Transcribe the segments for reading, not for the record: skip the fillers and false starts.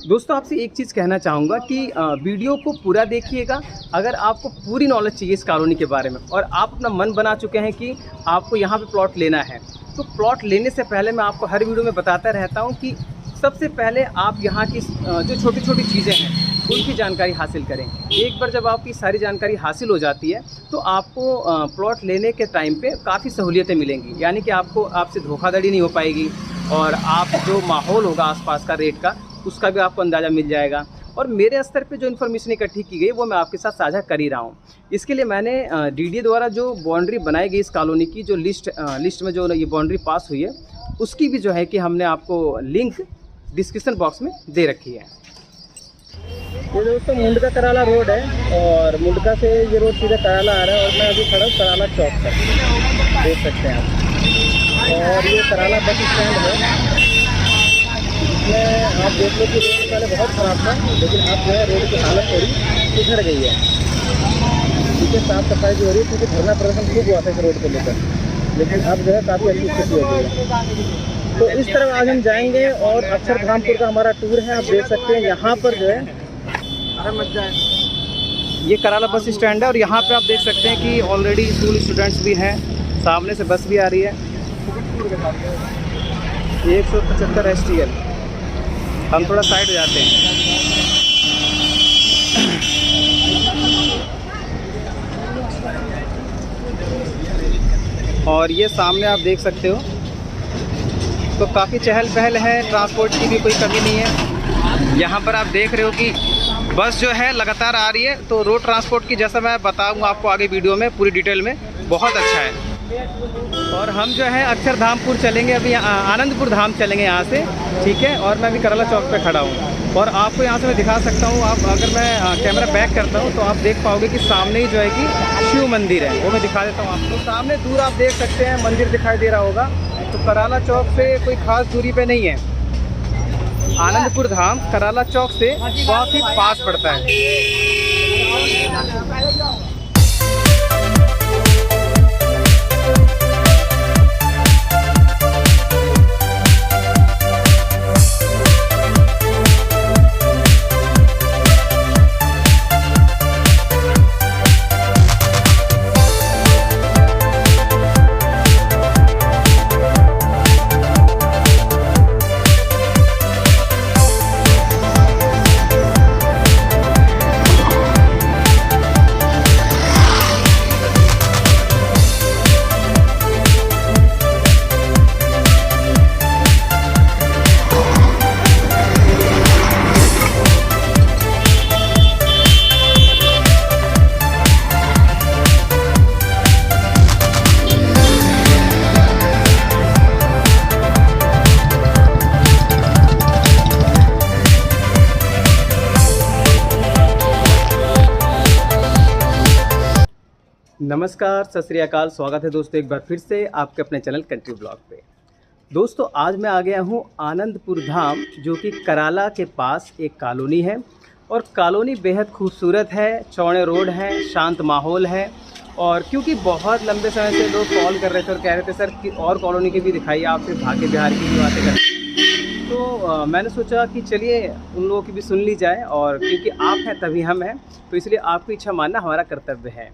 दोस्तों आपसे एक चीज़ कहना चाहूँगा कि वीडियो को पूरा देखिएगा। अगर आपको पूरी नॉलेज चाहिए इस कॉलोनी के बारे में और आप अपना मन बना चुके हैं कि आपको यहाँ पे प्लॉट लेना है, तो प्लॉट लेने से पहले मैं आपको हर वीडियो में बताता रहता हूँ कि सबसे पहले आप यहाँ की जो छोटी छोटी चीज़ें हैं उनकी जानकारी हासिल करें। एक बार जब आपकी सारी जानकारी हासिल हो जाती है तो आपको प्लॉट लेने के टाइम पे काफ़ी सहूलियतें मिलेंगी, यानी कि आपसे धोखाधड़ी नहीं हो पाएगी और आप जो माहौल होगा आसपास का रेट का उसका भी आपको अंदाज़ा मिल जाएगा। और मेरे स्तर पे जो इन्फॉर्मेशन इकट्ठी की गई वो मैं आपके साथ साझा कर ही रहा हूँ। इसके लिए मैंने डीडीए द्वारा जो बाउंड्री बनाई गई इस कॉलोनी की, जो लिस्ट में जो ये बाउंड्री पास हुई है उसकी भी जो है कि हमने आपको लिंक डिस्क्रिप्शन बॉक्स में दे रखी है। ये दोस्तों मुंडका कराला रोड है और मुंडका से ये रोड सीधा कराला आ रहा है और मैं अभी खड़ा हूँ कराला चौक पर, देख सकते हैं आप। और ये कराला बस स्टैंड है, इसमें आप देख लो कि रोड पहले बहुत ख़राब था, लेकिन अब जो है रोड की हालत थोड़ी सुधर गई है। ठीक है, साफ़ सफाई भी हो रही है क्योंकि धरना प्रदर्शन खूब हुआ था इस रोड को लेकर, लेकिन अब जो है काफ़ी अच्छी स्थिति हो गई है। तो इस तरफ आज हम जाएंगे और अक्षरधामपुर का हमारा टूर है। आप देख सकते हैं यहाँ पर जो है ये कराला बस स्टैंड है और यहाँ पे आप देख सकते हैं कि ऑलरेडी स्कूल स्टूडेंट्स भी हैं, सामने से बस भी आ रही है 175 STL। हम थोड़ा साइड हो जाते हैं। और ये सामने आप देख सकते हो तो काफ़ी चहल पहल है, ट्रांसपोर्ट की भी कोई कमी नहीं है। यहाँ पर आप देख रहे हो कि बस जो है लगातार आ रही है, तो रोड ट्रांसपोर्ट की जैसा मैं बताऊँगा आपको आगे वीडियो में पूरी डिटेल में, बहुत अच्छा है। और हम जो है अक्षरधामपुर चलेंगे, अभी आनंदपुर धाम चलेंगे यहाँ से, ठीक है। और मैं अभी कराला चौक पे खड़ा हूँ और आपको यहाँ से मैं दिखा सकता हूँ। आप अगर मैं कैमरा बैक करता हूँ तो आप देख पाओगे कि सामने ही जो है कि शिव मंदिर है, वो मैं दिखा देता हूँ आपको। सामने दूर आप देख सकते हैं मंदिर दिखाई दे रहा होगा। तो कराला चौक से कोई ख़ास दूरी पे नहीं है, आनंदपुर धाम कराला चौक से बहुत ही पास पड़ता है। नमस्कार, सत श्री अकाल, स्वागत है दोस्तों एक बार फिर से आपके अपने चैनल कंट्री ब्लॉग पे। दोस्तों आज मैं आ गया हूँ आनंदपुर धाम, जो कि कराला के पास एक कॉलोनी है और कॉलोनी बेहद खूबसूरत है, चौड़े रोड है, शांत माहौल है। और क्योंकि बहुत लंबे समय से लोग कॉल कर रहे थे और कह रहे थे सर कि और कॉलोनी की भी दिखाइए, आपसे भाग्य बिहार की भी बातें कर, तो मैंने सोचा कि चलिए उन लोगों की भी सुन ली जाए। और क्योंकि आप हैं तभी हम हैं, तो इसलिए आपकी इच्छा मानना हमारा कर्तव्य है।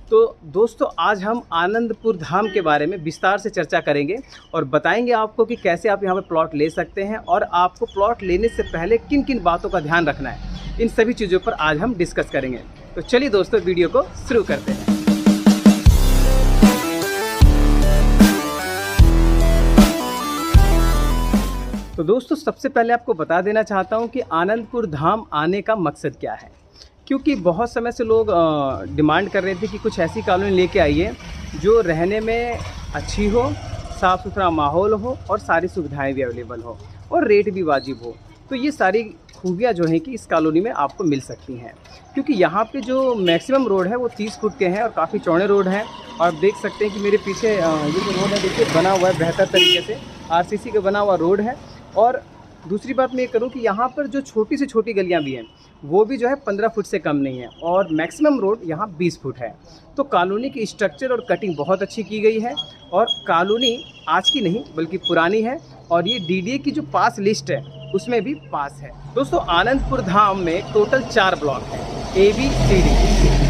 तो दोस्तों आज हम आनंदपुर धाम के बारे में विस्तार से चर्चा करेंगे और बताएंगे आपको कि कैसे आप यहाँ पर प्लॉट ले सकते हैं और आपको प्लॉट लेने से पहले किन किन बातों का ध्यान रखना है। इन सभी चीज़ों पर आज हम डिस्कस करेंगे। तो चलिए दोस्तों वीडियो को शुरू करते हैं। तो दोस्तों सबसे पहले आपको बता देना चाहता हूँ कि आनंदपुर धाम आने का मकसद क्या है, क्योंकि बहुत समय से लोग डिमांड कर रहे थे कि कुछ ऐसी कॉलोनी लेके आइए जो रहने में अच्छी हो, साफ़ सुथरा माहौल हो और सारी सुविधाएं भी अवेलेबल हो और रेट भी वाजिब हो। तो ये सारी खूबियाँ जो हैं कि इस कॉलोनी में आपको मिल सकती हैं, क्योंकि यहाँ पे जो मैक्सिमम रोड है वो 30 फुट के हैं और काफ़ी चौड़े रोड हैं। और आप देख सकते हैं कि मेरे पीछे ये जो रोड है देखिए बना हुआ है बेहतर तरीके से, RCC का बना हुआ रोड है। और दूसरी बात मैं ये करूँ कि यहाँ पर जो छोटी से छोटी गलियाँ भी हैं वो भी जो है 15 फुट से कम नहीं है और मैक्सिमम रोड यहाँ 20 फुट है। तो कॉलोनी की स्ट्रक्चर और कटिंग बहुत अच्छी की गई है और कॉलोनी आज की नहीं बल्कि पुरानी है। और ये डीडीए की जो पास लिस्ट है उसमें भी पास है। दोस्तों आनंदपुर धाम में टोटल 4 ब्लॉक हैं, ABCD।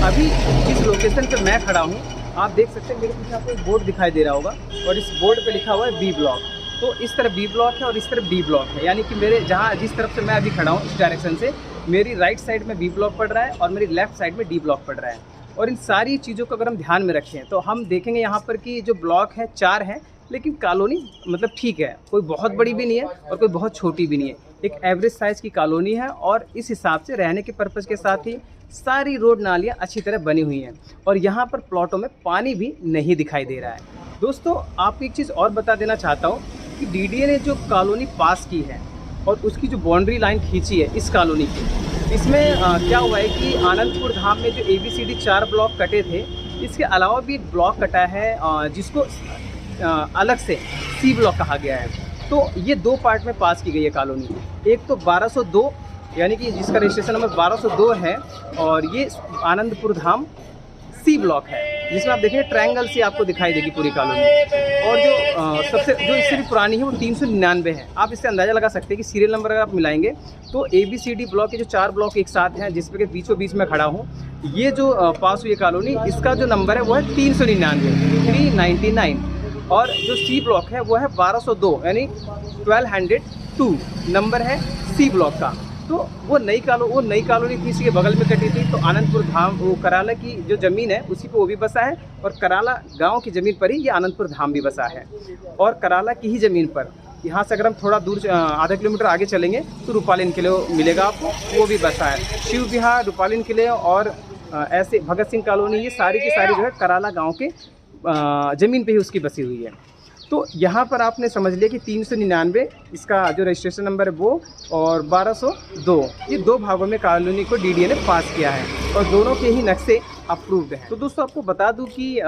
अभी जिस लोकेशन पे मैं खड़ा हूँ आप देख सकते हैं, मेरे पीछे आपको एक बोर्ड दिखाई दे रहा होगा और इस बोर्ड पे लिखा हुआ है B ब्लॉक। तो इस तरफ B ब्लॉक है और इस तरफ D ब्लॉक है, यानी कि मेरे जिस तरफ से मैं अभी खड़ा हूँ इस डायरेक्शन से मेरी राइट साइड में B ब्लॉक पड़ रहा है और मेरी लेफ्ट साइड में D ब्लॉक पड़ रहा है। और इन सारी चीज़ों को अगर हम ध्यान में रखें तो हम देखेंगे यहाँ पर कि जो ब्लॉक है 4 हैं, लेकिन कॉलोनी मतलब ठीक है, कोई बहुत बड़ी भी नहीं है और कोई बहुत छोटी भी नहीं है, एक एवरेज साइज़ की कॉलोनी है। और इस हिसाब से रहने के पर्पज़ के साथ ही सारी रोड नालियाँ अच्छी तरह बनी हुई हैं और यहाँ पर प्लॉटों में पानी भी नहीं दिखाई दे रहा है। दोस्तों आपको एक चीज़ और बता देना चाहता हूँ कि DDA ने जो कॉलोनी पास की है और उसकी जो बाउंड्री लाइन खींची है इस कॉलोनी की, इसमें क्या हुआ है कि आनंदपुर धाम में जो ABCD 4 ब्लॉक कटे थे, इसके अलावा भी एक ब्लॉक कटा है जिसको अलग से C ब्लॉक कहा गया है। तो ये 2 पार्ट में पास की गई है कॉलोनी। एक तो 1202 यानी कि जिसका रजिस्ट्रेशन नंबर 1202 है और ये आनंदपुर धाम C ब्लॉक है, जिसमें आप देखेंगे ट्रायंगल से आपको दिखाई देगी पूरी कॉलोनी। और जो इससे भी पुरानी है वो 399 है। आप इससे अंदाज़ा लगा सकते हैं कि सीरियल नंबर अगर आप मिलाएंगे तो ABCD ब्लॉक के जो 4 ब्लॉक एक साथ हैं, जिसमें के बीचों बीच में खड़ा हूँ, ये जो पास हुई कॉलोनी इसका जो नंबर है वो है 399 और जो C ब्लॉक है वो है 1202 यानी 1202 नंबर है C ब्लॉक का। तो वो नई कॉलोनी थी, इसी के बगल में कटी थी। तो आनंदपुर धाम वो कराला की जो ज़मीन है उसी पे वो भी बसा है और कराला गांव की ज़मीन पर ही ये आनंदपुर धाम भी बसा है। और कराला की ही ज़मीन पर यहाँ से अगर हम थोड़ा दूर आधा किलोमीटर आगे चलेंगे तो रूपालिन किले मिलेगा आपको, वो भी बसा है। शिव विहार, रूपालिन किले और ऐसे भगत सिंह कॉलोनी, ये सारी की सारी जो है कराला गाँव के ज़मीन पे ही उसकी बसी हुई है। तो यहाँ पर आपने समझ लिया कि 399 इसका जो रजिस्ट्रेशन नंबर है वो और 1202 ये 2 भागों में कॉलोनी को DDA ने पास किया है और दोनों के ही नक्शे अप्रूव्ड हैं। तो दोस्तों आपको बता दूं कि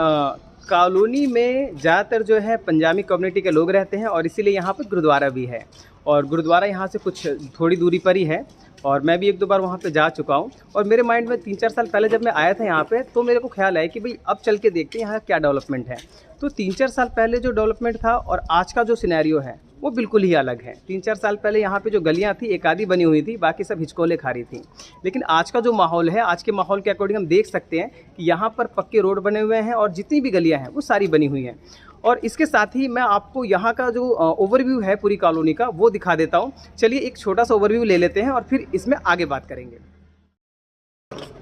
कॉलोनी में ज़्यादातर जो है पंजाबी कम्युनिटी के लोग रहते हैं और इसीलिए यहाँ पर गुरुद्वारा भी है और गुरुद्वारा यहाँ से कुछ थोड़ी दूरी पर ही है और मैं भी 1-2 बार वहाँ पे जा चुका हूँ। और मेरे माइंड में 3-4 साल पहले जब मैं आया था यहाँ पे तो मेरे को ख्याल आया कि भाई अब चल के देखते हैं यहाँ क्या डेवलपमेंट है। तो 3-4 साल पहले जो डेवलपमेंट था और आज का जो सिनेरियो है वो बिल्कुल ही अलग है। 3-4 साल पहले यहाँ पे जो गलियाँ थी एक आधी बनी हुई थी, बाकी सब हिचकोले खा रही थी। लेकिन आज का जो माहौल है, आज के माहौल के अकॉर्डिंग हम देख सकते हैं कि यहाँ पर पक्के रोड बने हुए हैं और जितनी भी गलियाँ हैं वो सारी बनी हुई हैं। और इसके साथ ही मैं आपको यहाँ का जो ओवरव्यू है पूरी कॉलोनी का वो दिखा देता हूँ। चलिए एक छोटा सा ओवरव्यू ले लेते हैं और फिर इसमें आगे बात करेंगे।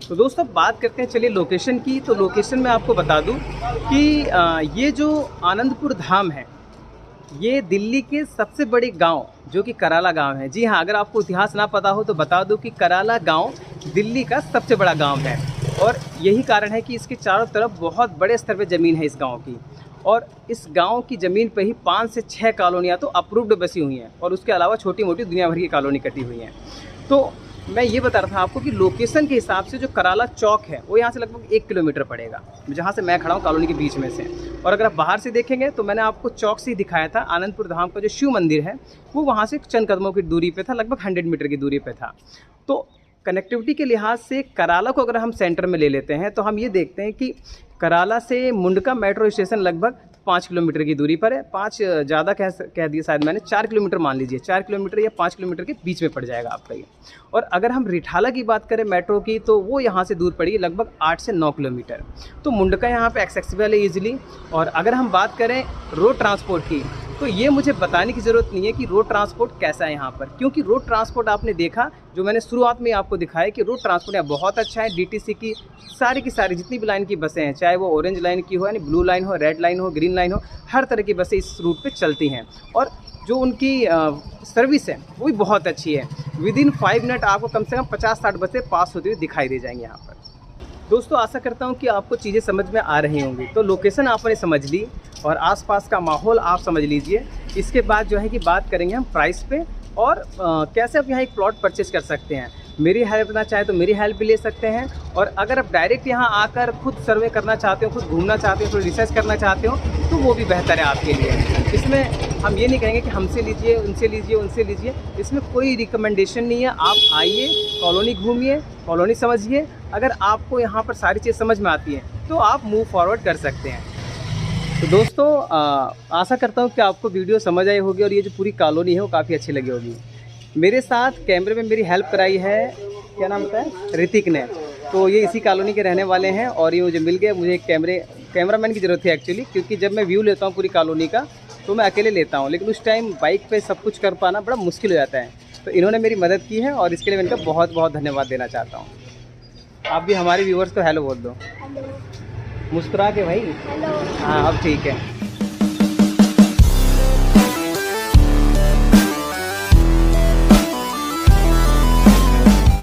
तो दोस्तों बात करते हैं चलिए लोकेशन की। तो लोकेशन में आपको बता दूं कि ये जो आनंदपुर धाम है ये दिल्ली के सबसे बड़े गांव जो कि कराला गांव है। जी हाँ, अगर आपको इतिहास ना पता हो तो बता दूं कि कराला गांव दिल्ली का सबसे बड़ा गांव है और यही कारण है कि इसके चारों तरफ बहुत बड़े स्तर पे ज़मीन है इस गांव की। और इस गांव की ज़मीन पे ही 5 से 6 कॉलोनियाँ तो अप्रूव्ड बसी हुई हैं और उसके अलावा छोटी मोटी दुनिया भर की कॉलोनी कटी हुई हैं। तो मैं ये बता रहा था आपको कि लोकेशन के हिसाब से जो कराला चौक है वो यहाँ से लगभग 1 किलोमीटर पड़ेगा, जहाँ से मैं खड़ा हूँ कॉलोनी के बीच में से। और अगर आप बाहर से देखेंगे तो मैंने आपको चौक से ही दिखाया था, आनंदपुर धाम का जो शिव मंदिर है वो वहाँ से चंद कदमों की दूरी पे था, लगभग 100 मीटर की दूरी पे था। तो कनेक्टिविटी के लिहाज से कराला को अगर हम सेंटर में ले लेते हैं तो हम ये देखते हैं कि कराला से मुंडका मेट्रो स्टेशन लगभग 5 किलोमीटर की दूरी पर है। 5 ज़्यादा कह दिया शायद मैंने, 4 किलोमीटर मान लीजिए, 4 किलोमीटर या 5 किलोमीटर के बीच में पड़ जाएगा आपका ये। और अगर हम रिठाला की बात करें मेट्रो की तो वो यहाँ से दूर पड़ी लगभग 8 से 9 किलोमीटर। तो मुंडका यहाँ पे एक्सेसिबल है ईजिली। और अगर हम बात करें रोड ट्रांसपोर्ट की तो ये मुझे बताने की ज़रूरत नहीं है कि रोड ट्रांसपोर्ट कैसा है यहाँ पर, क्योंकि रोड ट्रांसपोर्ट आपने देखा जो मैंने शुरुआत में आपको दिखाया कि रोड ट्रांसपोर्ट यहाँ बहुत अच्छा है। DTC की सारी जितनी भी लाइन की बसें हैं, चाहे वो ऑरेंज लाइन की हो यानी ब्लू लाइन हो, रेड लाइन हो, ग्रीन लाइन हो, हर तरह की बसें इस रूट पे चलती हैं और जो उनकी सर्विस है वो भी बहुत अच्छी है। विदिन 5 मिनट आपको कम से कम 50-60 बसें पास होती हुई दिखाई दे जाएंगी यहाँ पर। दोस्तों आशा करता हूँ कि आपको चीज़ें समझ में आ रही होंगी। तो लोकेशन आपने समझ ली और आसपास का माहौल आप समझ लीजिए। इसके बाद जो है कि बात करेंगे हम प्राइस पे और कैसे आप यहाँ एक प्लॉट परचेज़ कर सकते हैं। मेरी हेल्प लेना चाहे तो मेरी हेल्प भी ले सकते हैं और अगर आप डायरेक्ट यहाँ आकर खुद सर्वे करना चाहते हो, खुद घूमना चाहते हो, थोड़ी रिसर्च करना चाहते हो तो वो भी बेहतर है आपके लिए। इसमें हम ये नहीं कहेंगे कि हमसे लीजिए, उनसे लीजिए, उनसे लीजिए, इसमें कोई रिकमेंडेशन नहीं है। आप आइए, कॉलोनी घूमिए, कॉलोनी समझिए। अगर आपको यहाँ पर सारी चीज़ समझ में आती हैं तो आप मूव फॉरवर्ड कर सकते हैं। तो दोस्तों आशा करता हूँ कि आपको वीडियो समझ आई होगी और ये जो पूरी कॉलोनी है वो काफ़ी अच्छी लगी होगी। मेरे साथ कैमरे में मेरी हेल्प कराई है, क्या नाम होता है, ऋतिक ने। तो ये इसी कॉलोनी के रहने वाले हैं और ये मुझे मिल गए। मुझे एक कैमरामैन की ज़रूरत थी एक्चुअली, क्योंकि जब मैं व्यू लेता हूँ पूरी कॉलोनी का तो मैं अकेले लेता हूँ, लेकिन उस टाइम बाइक पे सब कुछ कर पाना बड़ा मुश्किल हो जाता है। तो इन्होंने मेरी मदद की है और इसके लिए मैं इनका बहुत बहुत धन्यवाद देना चाहता हूँ। आप भी हमारे व्यूअर्स को हेलो बोल दो, मुस्कुरा के भाई। हेलो। हाँ अब ठीक है।